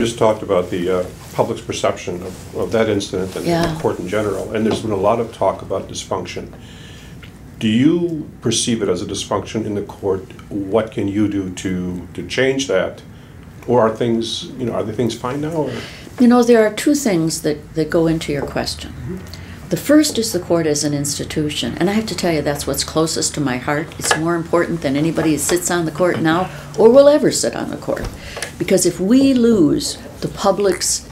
just talked about the public's perception of that incident and the court in general, and there's been a lot of talk about dysfunction. Do you perceive it as a dysfunction in the court? What can you do to change that? Or are things, are the things fine now? Or? There are two things that go into your question. The first is the court as an institution, and I have to tell you that's what's closest to my heart. It's more important than anybody who sits on the court now or will ever sit on the court. Because if we lose the public's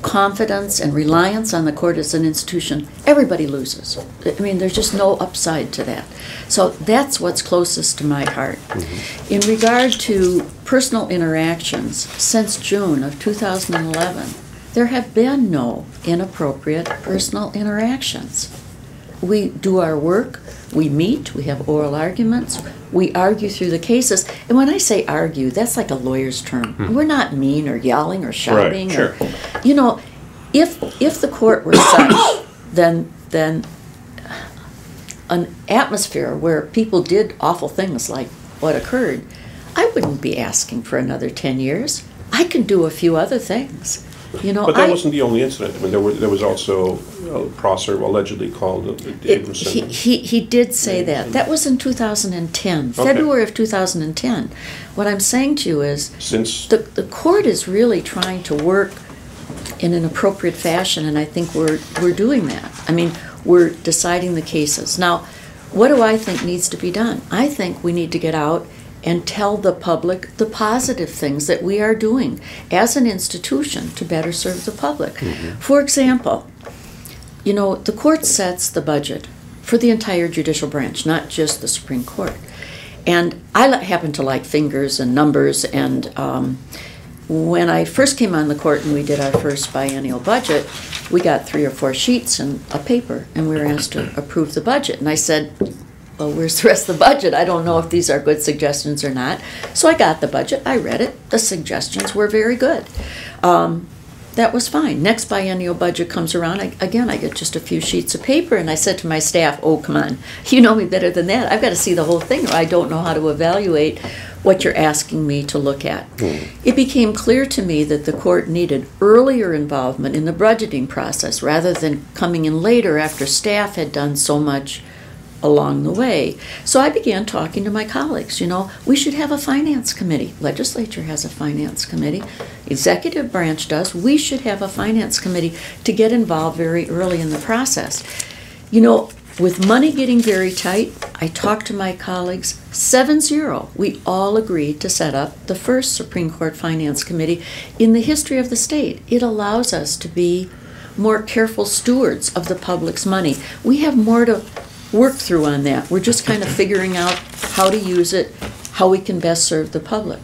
confidence and reliance on the court as an institution, everybody loses. I mean, there's just no upside to that. So that's what's closest to my heart. Mm-hmm. In regard to personal interactions, since June of 2011, there have been no inappropriate personal interactions. We do our work, we meet, we have oral arguments, we argue through the cases. And when I say argue, that's like a lawyer's term. We're not mean or yelling or shouting. Right, sure. Or, if the court were such, then an atmosphere where people did awful things like what occurred, I wouldn't be asking for another 10 years. I can do a few other things. But that wasn't the only incident. I mean, there was also Prosser allegedly called Abramson. He did say that. That was in 2010, February of 2010. What I'm saying to you is since the court is really trying to work in an appropriate fashion, and I think we're doing that. I mean, we're deciding the cases. Now, what do I think needs to be done? I think we need to get out and tell the public the positive things that we are doing as an institution to better serve the public. Mm-hmm. For example, the court sets the budget for the entire judicial branch, not just the Supreme Court. And I happen to like fingers and numbers, and when I first came on the court and we did our first biennial budget, we got 3 or 4 sheets and a paper, and we were asked to approve the budget. And I said, well, where's the rest of the budget? I don't know if these are good suggestions or not. So I got the budget, I read it, the suggestions were very good. That was fine. Next biennial budget comes around, I get just a few sheets of paper, and I said to my staff, oh, come on, you know me better than that. I've got to see the whole thing, or I don't know how to evaluate what you're asking me to look at. It became clear to me that the court needed earlier involvement in the budgeting process rather than coming in later after staff had done so much along the way. So I began talking to my colleagues. We should have a finance committee. Legislature has a finance committee. Executive branch does. We should have a finance committee to get involved very early in the process. With money getting very tight, I talked to my colleagues, 7-0. We all agreed to set up the first Supreme Court Finance Committee in the history of the state. It allows us to be more careful stewards of the public's money. We have more to work through on that. We're just kind of figuring out how to use it, how we can best serve the public.